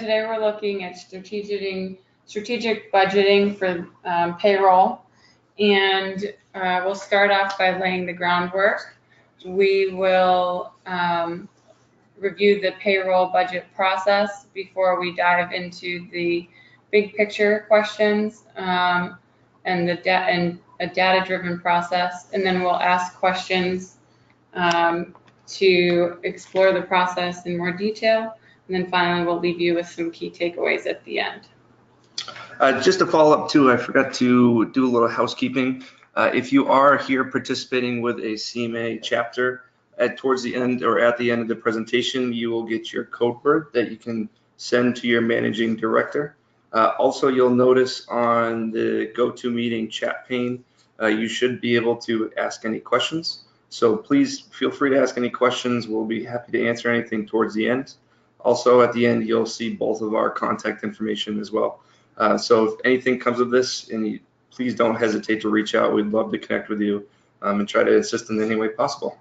today we're looking at strategic budgeting for payroll, and we'll start off by laying the groundwork. We will review the payroll budget process before we dive into the big picture questions and a data-driven process, and then we'll ask questions to explore the process in more detail, and then finally we'll leave you with some key takeaways at the end. Just to follow up too, I forgot to do a little housekeeping. If you are here participating with a CMA chapter, towards the end or at the end of the presentation, you will get your code word that you can send to your managing director. Also, you'll notice on the GoToMeeting chat pane, you should be able to ask any questions. So please feel free to ask any questions. We'll be happy to answer anything towards the end. Also, at the end, you'll see both of our contact information as well. So if anything comes of this, please don't hesitate to reach out. We'd love to connect with you and try to assist in any way possible.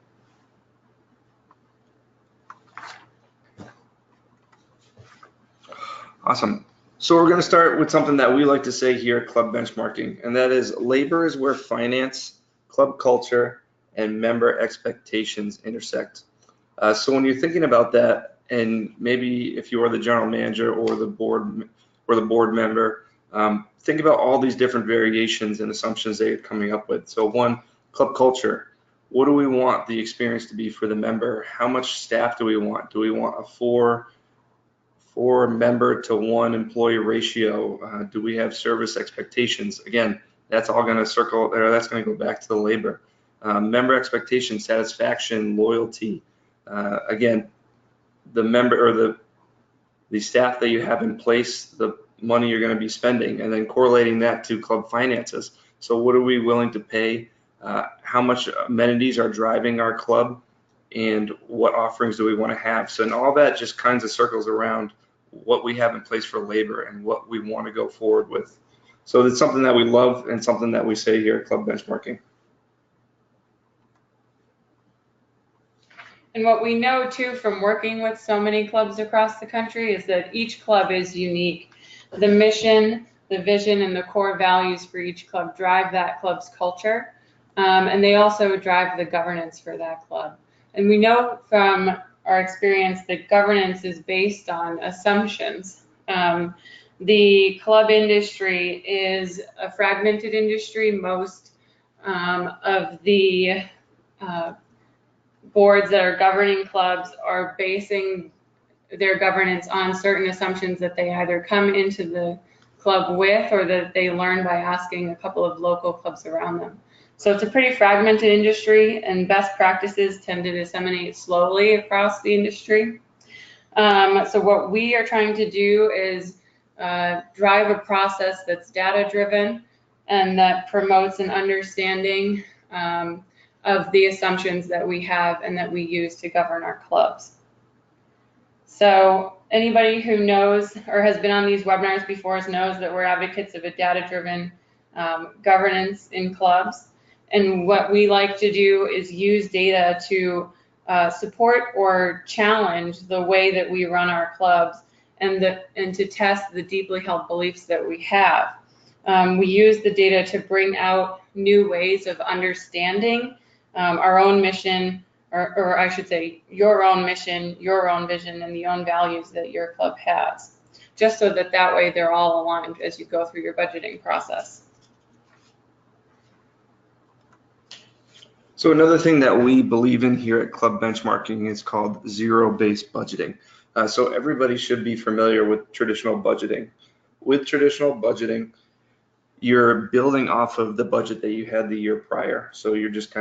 Awesome. So we're going to start with something that we like to say here at Club Benchmarking, and that is labor is where finance, club culture, and member expectations intersect. So when you're thinking about that, and maybe if you are the general manager or the board member, think about all these different variations and assumptions that you're coming up with. So one, club culture. What do we want the experience to be for the member? How much staff do we want? Do we want a four member to one employee ratio? Do we have service expectations? Again, that's all going to circle, or that's going to go back to the labor. Member expectation, satisfaction, loyalty. Again, the member or the staff that you have in place, the money you're going to be spending, and then correlating that to club finances. So what are we willing to pay? How much amenities are driving our club? And what offerings do we want to have? So, and all that just kinds of circles around what we have in place for labor and what we want to go forward with. So it's something that we love and something that we say here at Club Benchmarking. And what we know too from working with so many clubs across the country is that each club is unique. The mission, the vision, and the core values for each club drive that club's culture, and they also drive the governance for that club. And we know from our experience that governance is based on assumptions. The club industry is a fragmented industry. Most of the boards that are governing clubs are basing their governance on certain assumptions that they either come into the club with or that they learn by asking a couple of local clubs around them. So it's a pretty fragmented industry, and best practices tend to disseminate slowly across the industry. So what we are trying to do is drive a process that's data-driven and that promotes an understanding of the assumptions that we have and that we use to govern our clubs. So anybody who knows or has been on these webinars before knows that we're advocates of a data-driven governance in clubs. And what we like to do is use data to support or challenge the way that we run our clubs and to test the deeply held beliefs that we have. We use the data to bring out new ways of understanding our own mission, or I should say your own mission, your own vision, and the own values that your club has, just so that way they're all aligned as you go through your budgeting process. So another thing that we believe in here at Club Benchmarking is called zero-based budgeting. So everybody should be familiar with traditional budgeting. With traditional budgeting, you're building off of the budget that you had the year prior. So you're just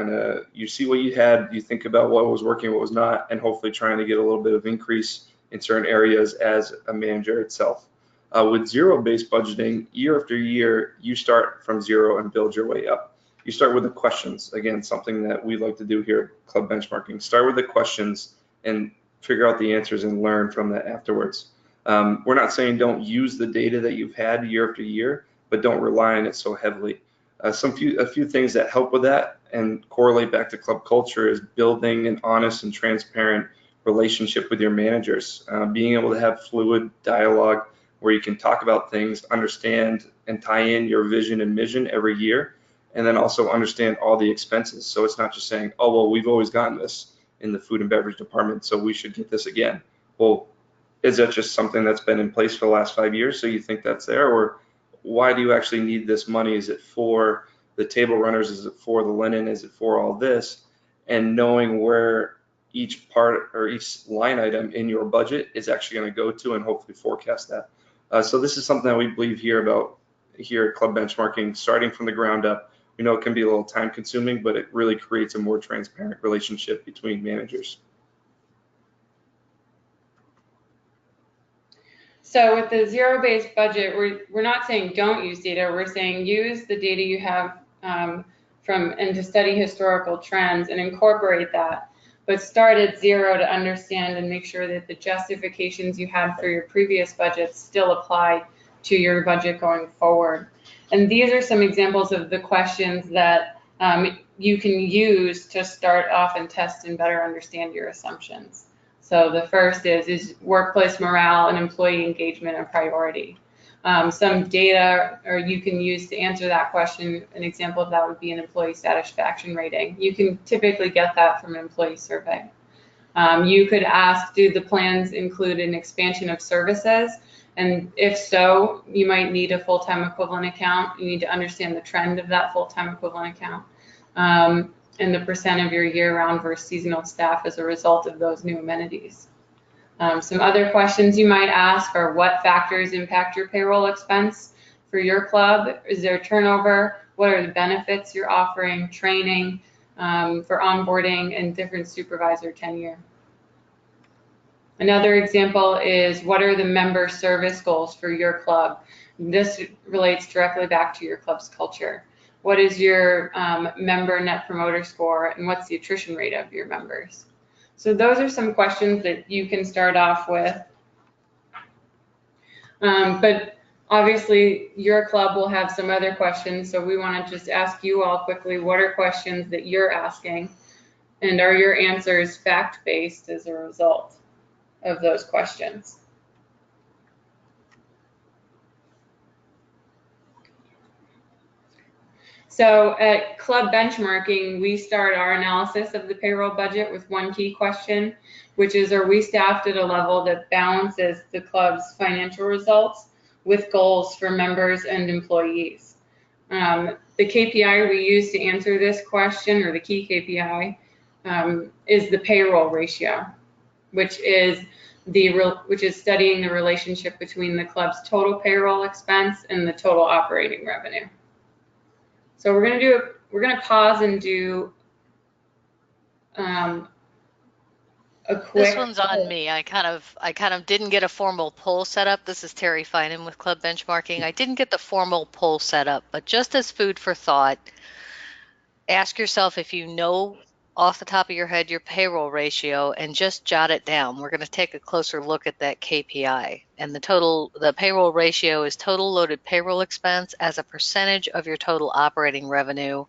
you see what you had, you think about what was working, what was not, and hopefully trying to get a little bit of increase in certain areas as a manager itself. With zero-based budgeting, year after year, you start from zero and build your way up. You start with the questions. Again, something that we like to do here at Club Benchmarking. Start with the questions and figure out the answers and learn from that afterwards. We're not saying don't use the data that you've had year after year, but don't rely on it so heavily. A few things that help with that and correlate back to club culture is building an honest and transparent relationship with your managers, being able to have fluid dialogue where you can talk about things, understand and tie in your vision and mission every year, and then also understand all the expenses. So it's not just saying, oh, well, we've always gotten this in the food and beverage department, so we should get this again. Well, is that just something that's been in place for the last 5 years, so you think that's there? Or why do you actually need this money? Is it for the table runners? Is it for the linen? Is it for all this? And knowing where each part or each line item in your budget is actually going to go to, and hopefully forecast that. So this is something that we believe here at Club Benchmarking, starting from the ground up. We know it can be a little time consuming, but it really creates a more transparent relationship between managers. So with the zero-based budget, we're not saying don't use data. We're saying use the data you have and to study historical trends and incorporate that. But start at zero to understand and make sure that the justifications you had for your previous budget still apply to your budget going forward. And these are some examples of the questions that you can use to start off and test and better understand your assumptions. So the first is workplace morale and employee engagement a priority? Some data or you can use to answer that question. An example of that would be an employee satisfaction rating. You can typically get that from an employee survey. You could ask, do the plans include an expansion of services? And if so, you might need a full-time equivalent account. You need to understand the trend of that full-time equivalent account and the percent of your year-round versus seasonal staff as a result of those new amenities. Some other questions you might ask are what factors impact your payroll expense for your club? Is there turnover? What are the benefits you're offering? Training for onboarding and different supervisor tenure. Another example is what are the member service goals for your club? This relates directly back to your club's culture. What is your member net promoter score and what's the attrition rate of your members? So those are some questions that you can start off with. But obviously your club will have some other questions, so we want to just ask you all quickly, what are questions that you're asking, and are your answers fact-based as a result of those questions? So at Club Benchmarking, we start our analysis of the payroll budget with one key question, which is, are we staffed at a level that balances the club's financial results with goals for members and employees? The KPI we use to answer this question, or the key KPI, is the payroll ratio, which is studying the relationship between the club's total payroll expense and the total operating revenue. So we're gonna pause and do a quick. This one's on me. I kind of didn't get a formal poll set up. This is Terry Finan with Club Benchmarking. I didn't get the formal poll set up, but just as food for thought, ask yourself if you know off the top of your head your payroll ratio and just jot it down. We're going to take a closer look at that KPI. And the payroll ratio is total loaded payroll expense as a percentage of your total operating revenue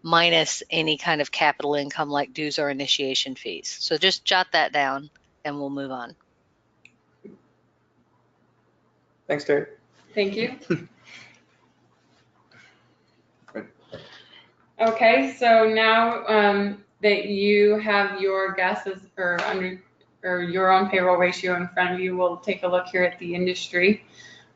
minus any kind of capital income like dues or initiation fees. So just jot that down and we'll move on. Thanks, Terry. Thank you. Okay, so now that you have your guesses or your own payroll ratio in front of you, we'll take a look here at the industry.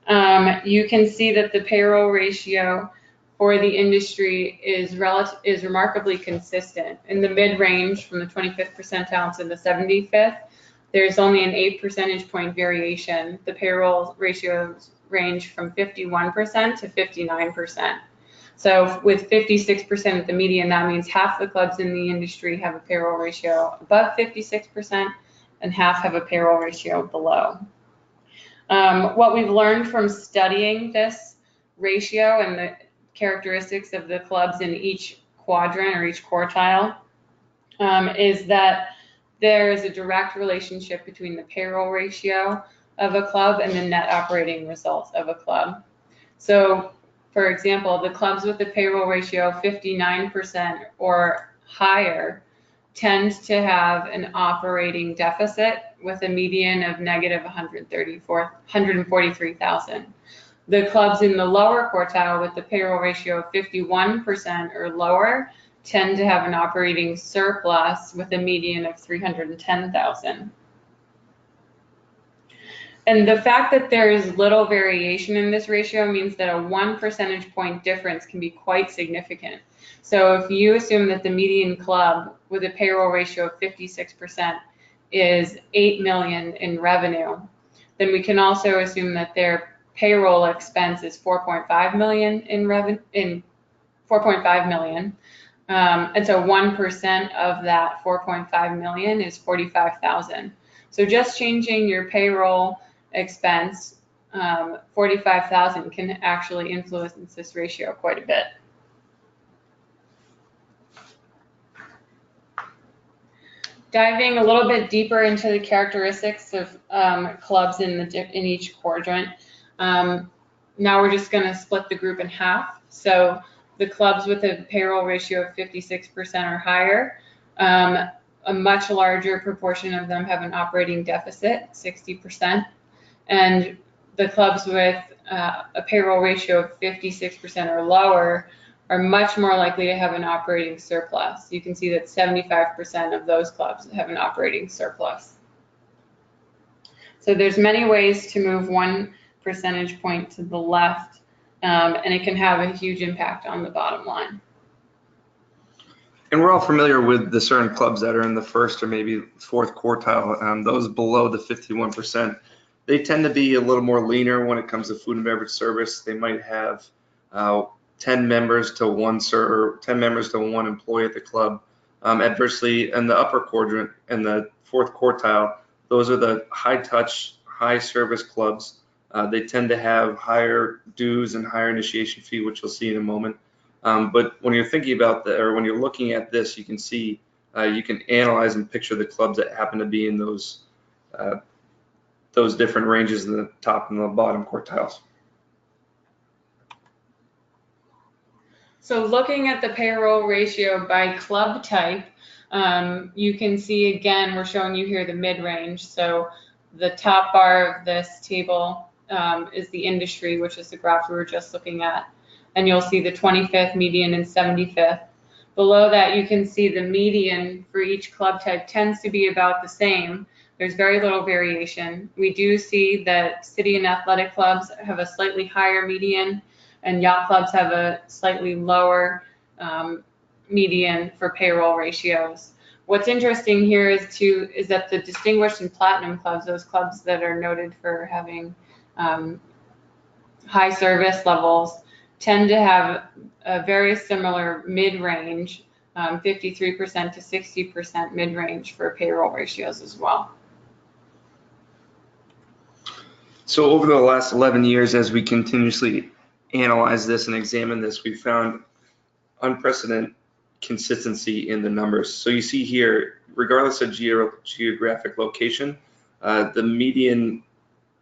You can see that the payroll ratio for the industry is remarkably consistent. In the mid-range, from the 25th percentile to the 75th, there's only an 8 percentage point variation. The payroll ratios range from 51% to 59%. So with 56% at the median, that means half the clubs in the industry have a payroll ratio above 56% and half have a payroll ratio below. What we've learned from studying this ratio and the characteristics of the clubs in each quadrant or each quartile is that there is a direct relationship between the payroll ratio of a club and the net operating results of a club. So, for example, the clubs with the payroll ratio 59% or higher tend to have an operating deficit with a median of negative 143,000. The clubs in the lower quartile with the payroll ratio of 51% or lower tend to have an operating surplus with a median of 310,000. And the fact that there is little variation in this ratio means that a 1 percentage point difference can be quite significant. So if you assume that the median club with a payroll ratio of 56% is 8 million in revenue, then we can also assume that their payroll expense is 4.5 million in revenue, and so 1% of that 4.5 million is 45,000. So just changing your payroll expense, 45,000 can actually influence this ratio quite a bit. Diving a little bit deeper into the characteristics of clubs in each quadrant. Now we're just going to split the group in half. So the clubs with a payroll ratio of 56% or higher, a much larger proportion of them have an operating deficit, 60%. And the clubs with a payroll ratio of 56% or lower are much more likely to have an operating surplus. You can see that 75% of those clubs have an operating surplus. So there's many ways to move 1 percentage point to the left, and it can have a huge impact on the bottom line. And we're all familiar with the certain clubs that are in the first or maybe fourth quartile. Those below the 51%, they tend to be a little more leaner when it comes to food and beverage service. They might have 10 members to one server, 10 members to one employee at the club. Adversely, in the upper quadrant and the fourth quartile, those are the high touch, high service clubs. They tend to have higher dues and higher initiation fee, which you'll see in a moment. But when you're thinking about that, or when you're looking at this, you can see, you can analyze and picture the clubs that happen to be in those different ranges in the top and the bottom quartiles. So looking at the payroll ratio by club type, you can see again, we're showing you here the mid-range. So the top bar of this table is the industry, which is the graph we were just looking at. And you'll see the 25th median and 75th. Below that, you can see the median for each club type tends to be about the same. There's very little variation. We do see that city and athletic clubs have a slightly higher median, and yacht clubs have a slightly lower median for payroll ratios. What's interesting here is that the distinguished and platinum clubs, those clubs that are noted for having high service levels, tend to have a very similar mid-range, 53% to 60% mid-range for payroll ratios as well. So over the last 11 years, as we continuously analyze this and examine this, we found unprecedented consistency in the numbers. So you see here, regardless of geographic location, the median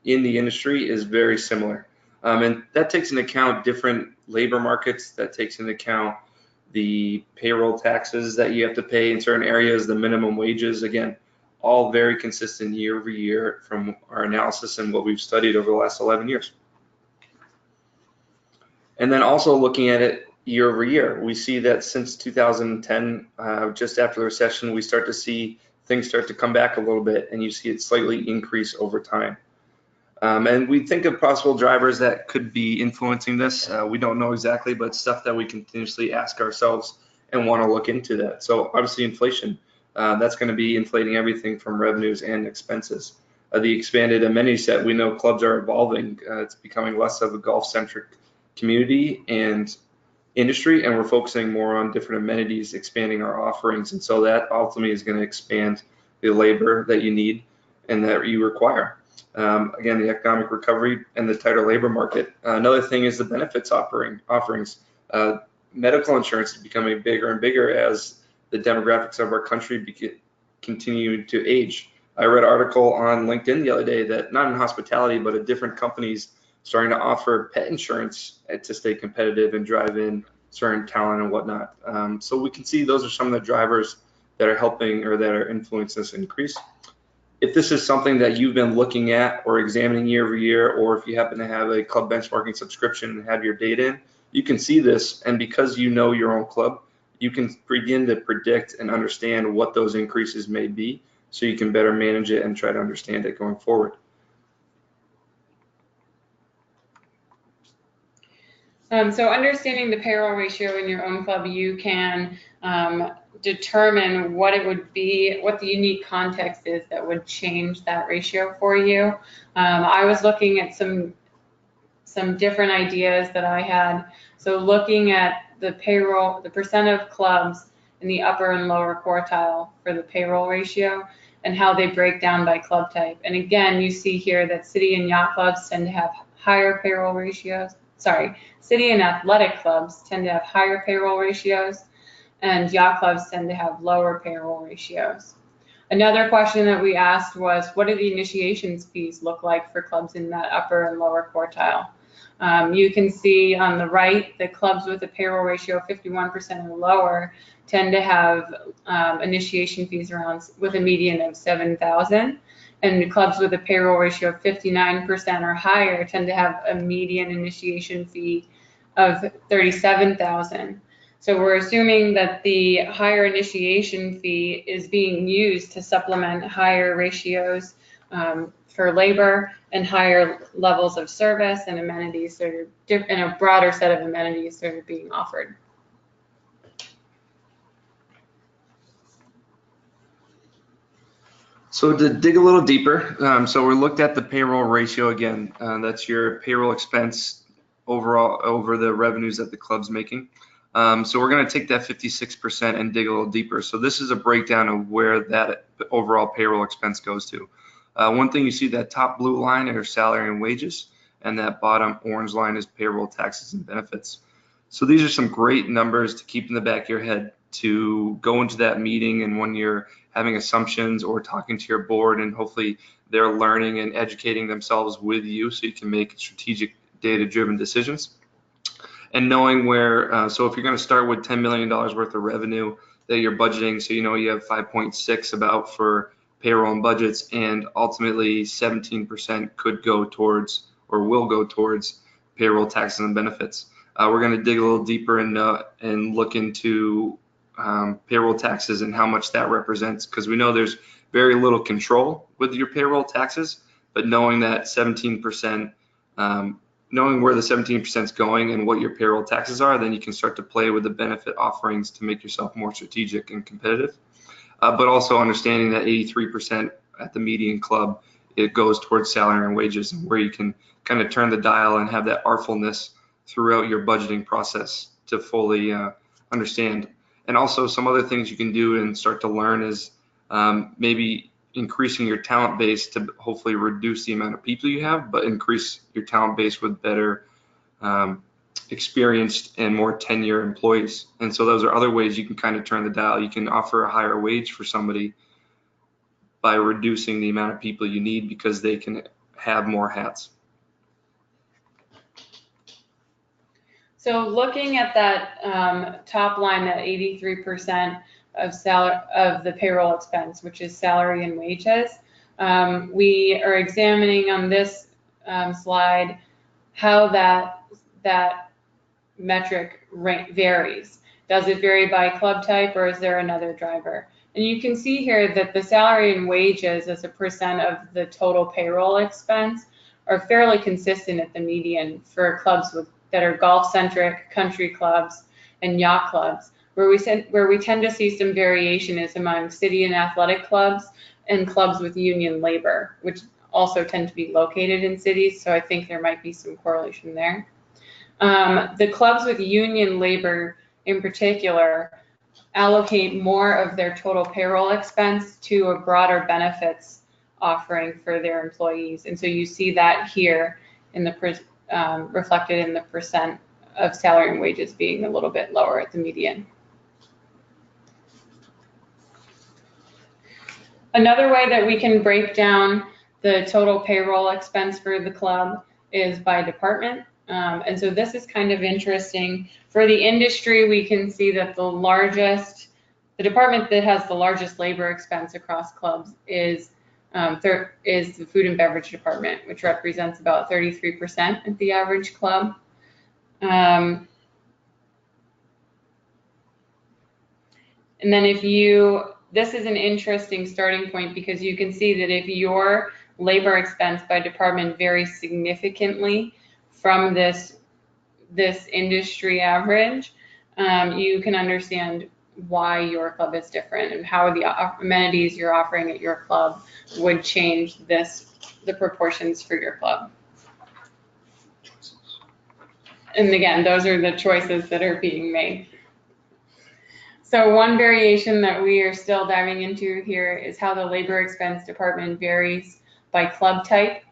in the industry is very similar. And that takes into account different labor markets, that takes into account the payroll taxes that you have to pay in certain areas, the minimum wages, again, all very consistent year over year from our analysis and what we've studied over the last 11 years. And then also looking at it year over year, we see that since 2010, just after the recession, we start to see things start to come back a little bit, and you see it slightly increase over time. And we think of possible drivers that could be influencing this. We don't know exactly, but stuff that we continuously ask ourselves and want to look into that. So obviously inflation, that's going to be inflating everything from revenues and expenses. The expanded amenity set, we know clubs are evolving. It's becoming less of a golf-centric community and industry, and we're focusing more on different amenities, expanding our offerings. And so that ultimately is going to expand the labor that you need and that you require. Again, the economic recovery and the tighter labor market. Another thing is the benefits offerings. Medical insurance is becoming bigger and bigger as the demographics of our country continue to age. I read an article on LinkedIn the other day that not in hospitality, but at different companies starting to offer pet insurance to stay competitive and drive in certain talent and whatnot. So we can see those are some of the drivers that are helping or that are influencing this increase. If this is something that you've been looking at or examining year over year, or if you happen to have a club benchmarking subscription and have your data in, you can see this, and because you know your own club, you can begin to predict and understand what those increases may be, so you can better manage it and try to understand it going forward. So understanding the payroll ratio in your own club, you can determine what it would be, what the unique context is that would change that ratio for you. I was looking at some different ideas that I had. So looking at the payroll, the percent of clubs in the upper and lower quartile for the payroll ratio and how they break down by club type. And again, you see here that city and yacht clubs tend to have higher payroll ratios. Sorry, city and athletic clubs tend to have higher payroll ratios, and yacht clubs tend to have lower payroll ratios. Another question that we asked was, what do the initiation fees look like for clubs in that upper and lower quartile? You can see on the right, the clubs with a payroll ratio of 51% or lower tend to have initiation fees around with a median of $7,000. And clubs with a payroll ratio of 59% or higher tend to have a median initiation fee of $37,000. So we're assuming that the higher initiation fee is being used to supplement higher ratios for labor and higher levels of service and amenities that are and a broader set of amenities that are being offered. So to dig a little deeper, so we looked at the payroll ratio again. That's your payroll expense overall over the revenues that the club's making. So we're going to take that 56% and dig a little deeper. So this is a breakdown of where that overall payroll expense goes to. One thing you see, that top blue line are salary and wages, and that bottom orange line is payroll, taxes, and benefits. So these are some great numbers to keep in the back of your head to go into that meeting, and when you're having assumptions or talking to your board, and hopefully they're learning and educating themselves with you so you can make strategic data-driven decisions. And knowing where, so if you're going to start with $10 million worth of revenue that you're budgeting, so you know you have 5.6 about for payroll and budgets, and ultimately 17% could go towards or will go towards payroll, taxes, and benefits. We're going to dig a little deeper and look into payroll taxes and how much that represents, because we know there's very little control with your payroll taxes, but knowing that 17%, knowing where the 17% is going and what your payroll taxes are, then you can start to play with the benefit offerings to make yourself more strategic and competitive. But also understanding that 83% at the median club, it goes towards salary and wages, and where you can kind of turn the dial and have that artfulness throughout your budgeting process to fully understand. And also some other things you can do and start to learn is maybe increasing your talent base to hopefully reduce the amount of people you have, but increase your talent base with better experienced and more tenure employees. And so those are other ways you can kind of turn the dial. You can offer a higher wage for somebody by reducing the amount of people you need because they can have more hats. So looking at that top line, that 83% of the payroll expense, which is salary and wages, we are examining on this slide how that metric varies. Does it vary by club type, or is there another driver? And you can see here that the salary and wages as a percent of the total payroll expense are fairly consistent at the median for clubs that are golf-centric, country clubs, and yacht clubs. Where we tend to see some variation is among city and athletic clubs and clubs with union labor, which also tend to be located in cities, so I think there might be some correlation there. The clubs with union labor in particular allocate more of their total payroll expense to a broader benefits offering for their employees, and so you see that here in the reflected in the percent of salary and wages being a little bit lower at the median. Another way that we can break down the total payroll expense for the club is by department. And so this is kind of interesting. For the industry, we can see that the The department that has the largest labor expense across clubs is the food and beverage department, which represents about 33% of the average club. And then this is an interesting starting point, because you can see that if your labor expense by department varies significantly from this industry average, you can understand why your club is different and how the amenities you're offering at your club would change the proportions for your club. And again, those are the choices that are being made. So one variation that we are still diving into here is how the labor expense department varies by club type.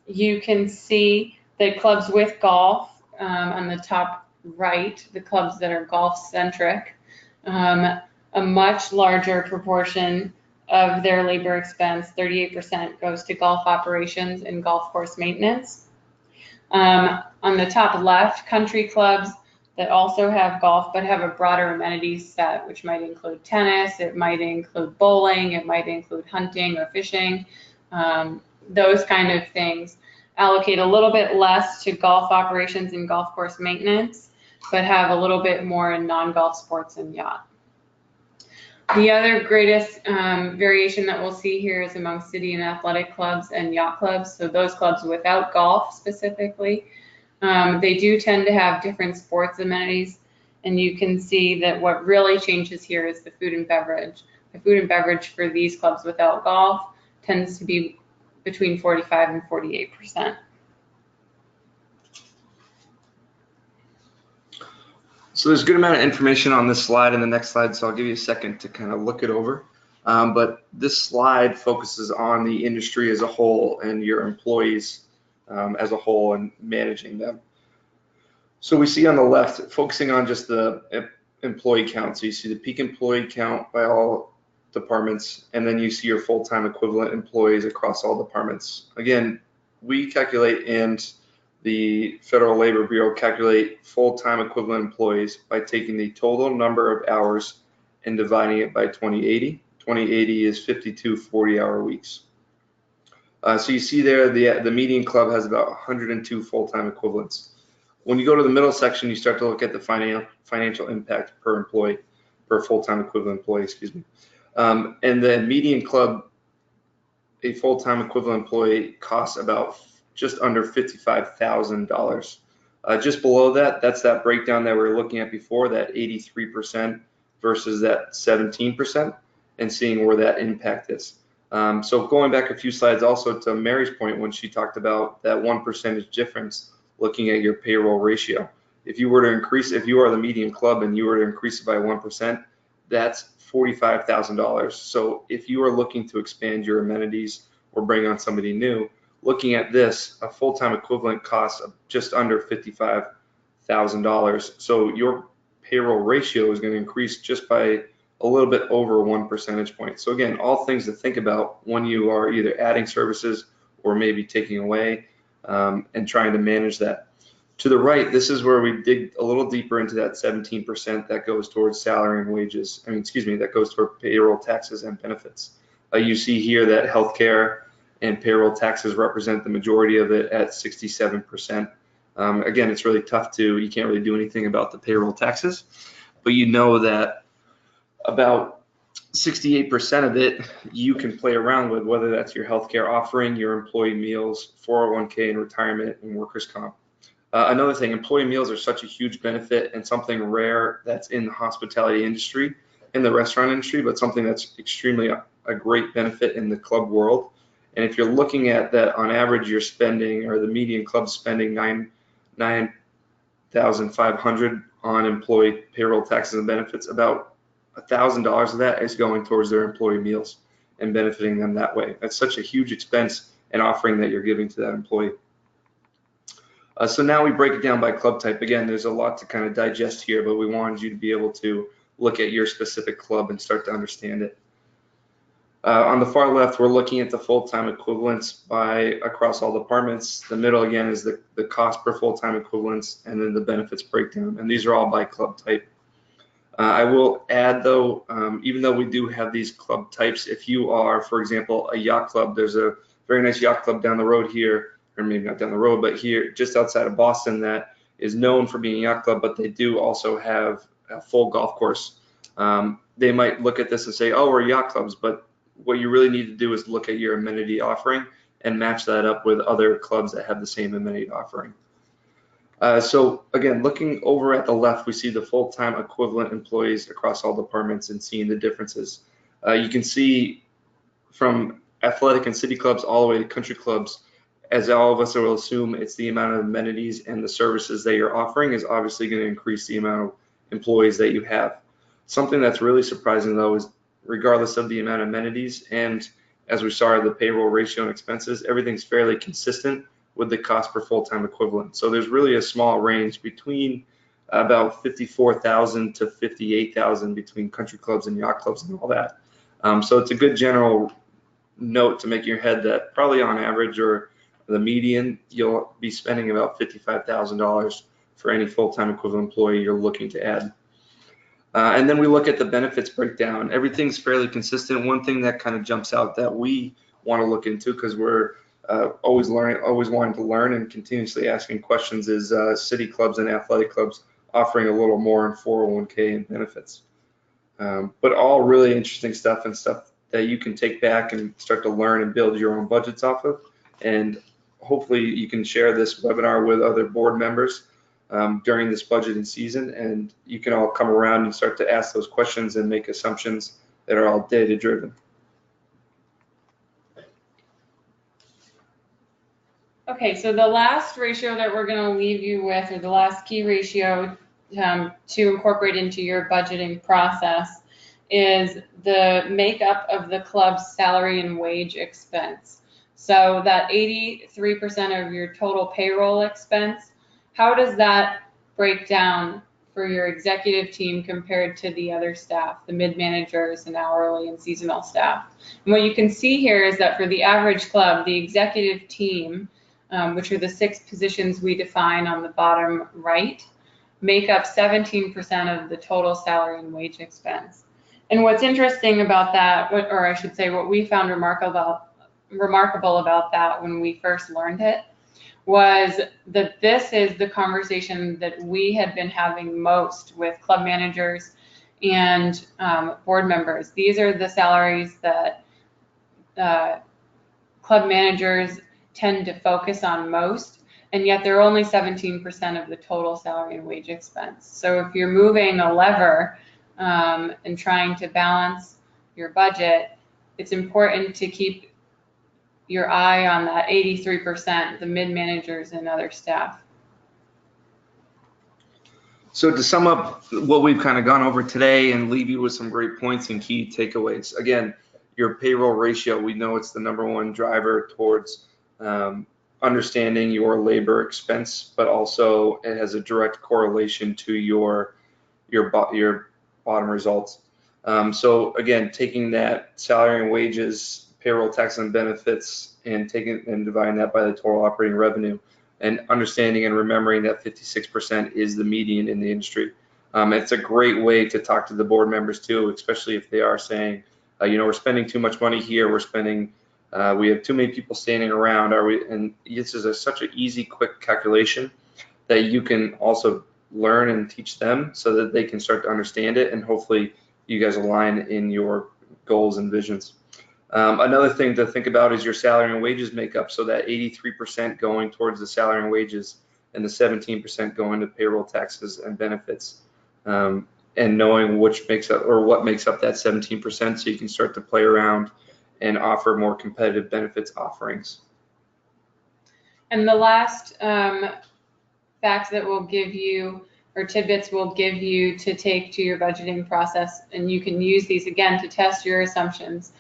You can see that clubs with golf on the top right, the clubs that are golf-centric, a much larger proportion of their labor expense, 38%, goes to golf operations and golf course maintenance. On the top left, country clubs that also have golf but have a broader amenities set, which might include tennis, it might include bowling, it might include hunting or fishing, those kind of things, allocate a little bit less to golf operations and golf course maintenance, but have a little bit more in non-golf sports and yacht. The other greatest variation that we'll see here is among city and athletic clubs and yacht clubs. So those clubs without golf specifically, they do tend to have different sports amenities. And you can see that what really changes here is the food and beverage. The food and beverage for these clubs without golf tends to be between 45 and 48%. So there's a good amount of information on this slide and the next slide, so I'll give you a second to kind of look it over. But this slide focuses on the industry as a whole and your employees as a whole and managing them. So we see on the left, focusing on just the employee count. So you see the peak employee count by all departments, and then you see your full-time equivalent employees across all departments. Again, we calculate, and the Federal Labor Bureau calculate full-time equivalent employees by taking the total number of hours and dividing it by 2080. 2080 is 52 40-hour weeks. So you see there the median club has about 102 full-time equivalents. When you go to the middle section, you start to look at the financial impact per employee, per full-time equivalent employee, excuse me. And the median club, a full-time equivalent employee, costs about just under $55,000. Just below that, that's that breakdown that we were looking at before, that 83% versus that 17%, and seeing where that impact is. So going back a few slides also to Mary's point when she talked about that 1% difference, looking at your payroll ratio. If you were to increase, if you are the median club and you were to increase it by 1%, that's $45,000. So if you are looking to expand your amenities or bring on somebody new, looking at this, a full-time equivalent costs of just under $55,000. So your payroll ratio is going to increase just by a little bit over 1 percentage point. So again, all things to think about when you are either adding services or maybe taking away and trying to manage that. To the right, this is where we dig a little deeper into that 17% that goes towards salary and wages. That goes toward payroll taxes and benefits. You see here that healthcare and payroll taxes represent the majority of it at 67%. Again, it's really tough you can't really do anything about the payroll taxes, but you know that about 68% of it you can play around with, whether that's your healthcare offering, your employee meals, 401k and retirement, and workers' comp. Another thing, employee meals are such a huge benefit and something rare that's in the hospitality industry, in the restaurant industry, but something that's extremely a great benefit in the club world. And if you're looking at that, on average, you're spending, or the median club spending $9,500 on employee payroll taxes and benefits. About $1,000 of that is going towards their employee meals and benefiting them that way. That's such a huge expense and offering that you're giving to that employee. So now we break it down by club type. Again, there's a lot to kind of digest here, but we wanted you to be able to look at your specific club and start to understand it. On the far left, we're looking at the full-time equivalents across all departments. The middle, again, is the cost per full-time equivalents, and then the benefits breakdown. And these are all by club type. I will add though, even though we do have these club types, if you are, for example, a yacht club, there's a very nice yacht club down the road here, or maybe not down the road, but here just outside of Boston that is known for being a yacht club, but they do also have a full golf course. They might look at this and say, oh, we're yacht clubs, but what you really need to do is look at your amenity offering and match that up with other clubs that have the same amenity offering. So again, looking over at the left, we see the full-time equivalent employees across all departments and seeing the differences. You can see from athletic and city clubs all the way to country clubs, as all of us will assume, it's the amount of amenities and the services that you're offering is obviously going to increase the amount of employees that you have. Something that's really surprising though is regardless of the amount of amenities and as we saw the payroll ratio and expenses, everything's fairly consistent with the cost per full-time equivalent. So there's really a small range between about 54,000 to 58,000 between country clubs and yacht clubs and all that. So it's a good general note to make in your head that probably on average or the median, you'll be spending about $55,000 for any full-time equivalent employee you're looking to add. And then we look at the benefits breakdown. Everything's fairly consistent. One thing that kind of jumps out that we want to look into because we're always learning, always wanting to learn and continuously asking questions is city clubs and athletic clubs offering a little more in 401k and benefits. But all really interesting stuff and stuff that you can take back and start to learn and build your own budgets off of. And hopefully you can share this webinar with other board members during this budgeting season, and you can all come around and start to ask those questions and make assumptions that are all data driven. Okay, so the last ratio that we're going to leave you with, or the last key ratio to incorporate into your budgeting process, is the makeup of the club's salary and wage expense. So that 83% of your total payroll expense, how does that break down for your executive team compared to the other staff, the mid-managers and hourly and seasonal staff? And what you can see here is that for the average club, the executive team, which are the 6 positions we define on the bottom right, make up 17% of the total salary and wage expense. And what's interesting about that, or I should say what we found remarkable about that when we first learned it, was that this is the conversation that we had been having most with club managers and board members. These are the salaries that club managers tend to focus on most, and yet they're only 17% of the total salary and wage expense. So if you're moving a lever and trying to balance your budget, it's important to keep your eye on that 83%, the mid-managers and other staff. So to sum up what we've kind of gone over today and leave you with some great points and key takeaways. Again, your payroll ratio, we know it's the #1 driver towards understanding your labor expense, but also it has a direct correlation to your bottom results. So again, taking that salary and wages, payroll tax and benefits, and dividing that by the total operating revenue, and understanding and remembering that 56% is the median in the industry. It's a great way to talk to the board members too, especially if they are saying, we're spending too much money here, we have too many people standing around, and this is such an easy, quick calculation that you can also learn and teach them so that they can start to understand it, and hopefully you guys align in your goals and visions. Another thing to think about is your salary and wages makeup, so that 83% going towards the salary and wages and the 17% going to payroll taxes and benefits, and knowing what makes up that 17% so you can start to play around and offer more competitive benefits offerings. And the last facts that we'll give you, or tidbits we'll give you to take to your budgeting process, and you can use these again to test your assumptions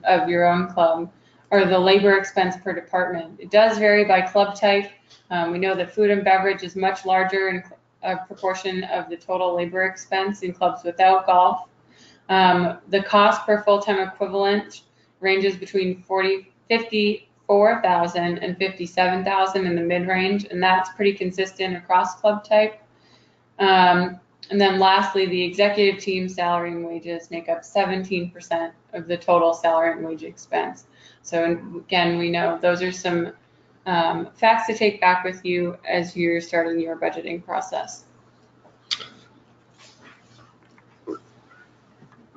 of your own club, are the labor expense per department. It does vary by club type. We know that food and beverage is much larger in a proportion of the total labor expense in clubs without golf. The cost per full-time equivalent ranges between $54,000 and $57,000 in the mid-range, and that's pretty consistent across club type. And then lastly, the executive team salary and wages make up 17% of the total salary and wage expense. So again, we know those are some facts to take back with you as you're starting your budgeting process.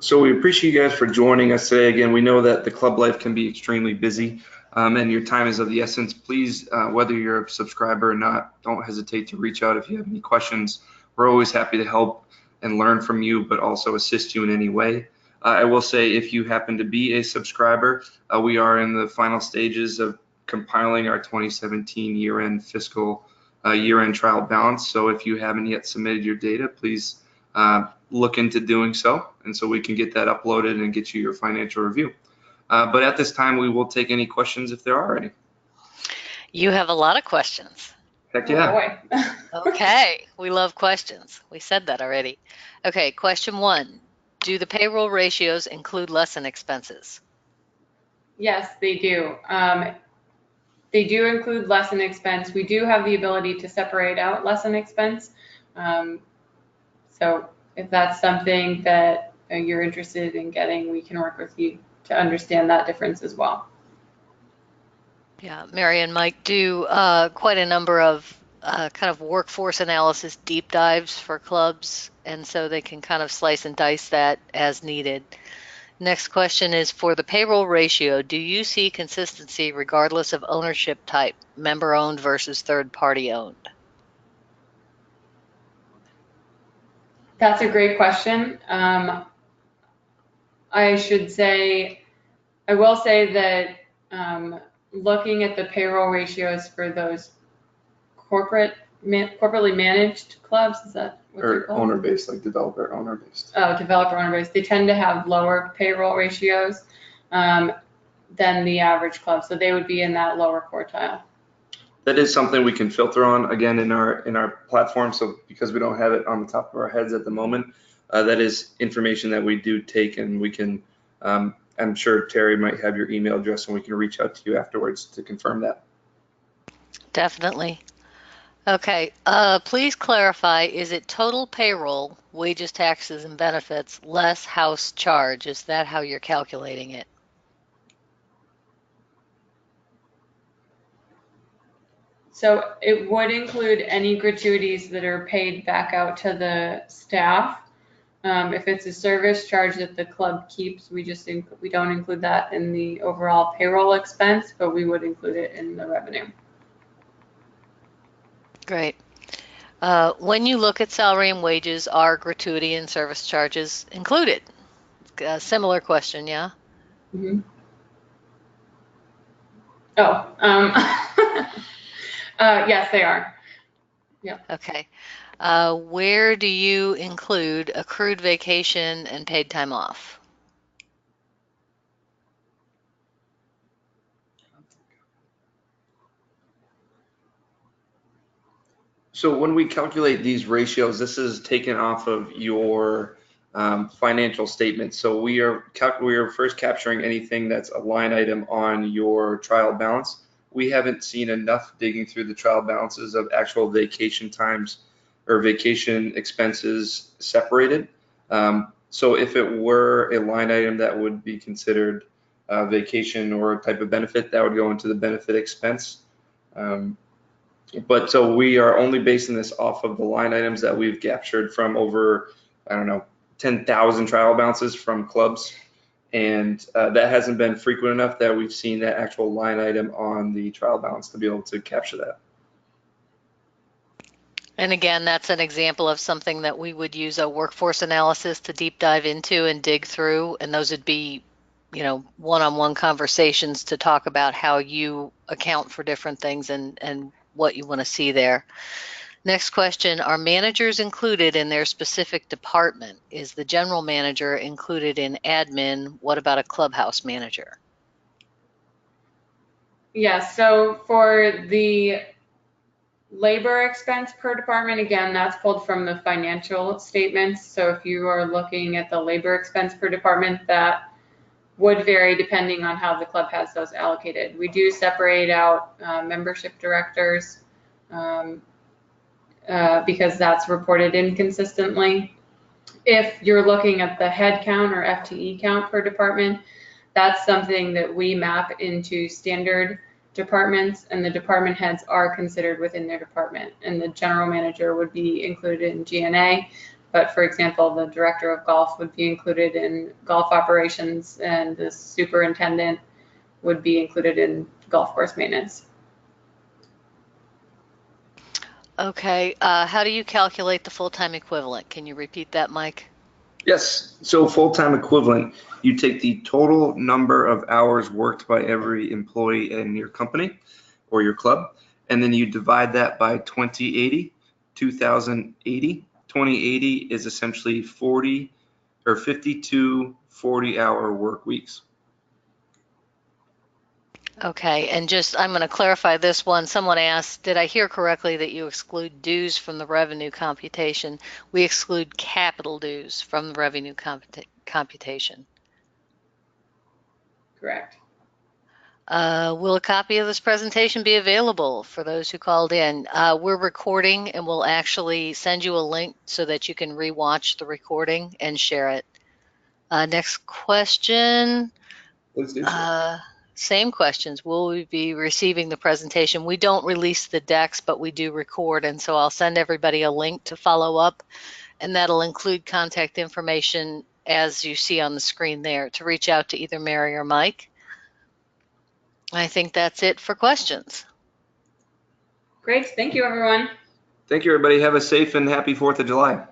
So we appreciate you guys for joining us today. Again, we know that the club life can be extremely busy, and your time is of the essence. Please, whether you're a subscriber or not, don't hesitate to reach out if you have any questions. We're always happy to help and learn from you, but also assist you in any way. I will say, if you happen to be a subscriber, we are in the final stages of compiling our 2017 year-end fiscal year-end trial balance. So if you haven't yet submitted your data, please look into doing so, and so we can get that uploaded and get you your financial review. But at this time, we will take any questions if there are any. You have a lot of questions. Heck yeah. Oh, boy. Okay, we love questions. We said that already. Okay, question 1. Do the payroll ratios include lesson expenses? Yes, they do. They do include lesson expense. We do have the ability to separate out lesson expense. So if that's something that you're interested in getting, we can work with you to understand that difference as well. Yeah, Mary and Mike do quite a number of kind of workforce analysis deep dives for clubs, and so they can kind of slice and dice that as needed. Next question is, for the payroll ratio, do you see consistency regardless of ownership type, member owned versus third party owned? That's a great question. I will say that looking at the payroll ratios for those corporately managed clubs, is that what they're called? Owner-based, like developer owner-based. Oh, developer owner-based. They tend to have lower payroll ratios than the average club, so they would be in that lower quartile. That is something we can filter on, again, in our platform. So because we don't have it on the top of our heads at the moment, that is information that we do take, and we can, I'm sure Terry might have your email address, and we can reach out to you afterwards to confirm that. Definitely. Okay, please clarify, is it total payroll, wages, taxes, and benefits, less house charge? Is that how you're calculating it? So it would include any gratuities that are paid back out to the staff. If it's a service charge that the club keeps, we don't include that in the overall payroll expense, but we would include it in the revenue. Great. When you look at salary and wages, are gratuity and service charges included? A similar question, yeah? Mm-hmm. Yes, they are. Yeah. Okay. Where do you include accrued vacation and paid time off? So when we calculate these ratios, this is taken off of your financial statement. So we are first capturing anything that's a line item on your trial balance. We haven't seen enough digging through the trial balances of actual vacation times or vacation expenses separated. So if it were a line item that would be considered vacation or a type of benefit, that would go into the benefit expense. But so we are only basing this off of the line items that we've captured from over, 10,000 trial balances from clubs. And that hasn't been frequent enough that we've seen that actual line item on the trial balance to be able to capture that. And again, that's an example of something that we would use a workforce analysis to deep dive into and dig through. And those would be, one-on-one conversations to talk about how you account for different things and what you want to see there. Next question, are managers included in their specific department? Is the general manager included in admin? What about a clubhouse manager? Yes, so for the labor expense per department, again, that's pulled from the financial statements. So if you are looking at the labor expense per department, that would vary depending on how the club has those allocated. We do separate out membership directors because that's reported inconsistently. If you're looking at the head count or FTE count per department, that's something that we map into standard departments, and the department heads are considered within their department, and the general manager would be included in G&A. But for example, the director of golf would be included in golf operations, and the superintendent would be included in golf course maintenance. Okay, how do you calculate the full-time equivalent? Can you repeat that, Mike? Yes, so full-time equivalent, you take the total number of hours worked by every employee in your company or your club, and then you divide that by 2080. 2080 is essentially 40 or 52 40-hour work weeks. Okay, and just, I'm going to clarify this one. Someone asked, did I hear correctly that you exclude dues from the revenue computation? We exclude capital dues from the revenue computation. Correct. Will a copy of this presentation be available for those who called in? We're recording, and we'll actually send you a link so that you can rewatch the recording and share it. Next question. Please do so. Same questions. Will we be receiving the presentation? We don't release the decks, but we do record, and so I'll send everybody a link to follow up, and that'll include contact information as you see on the screen there to reach out to either Mary or Mike. I think that's it for questions. Great. Thank you, everyone. Thank you, everybody. Have a safe and happy 4th of July.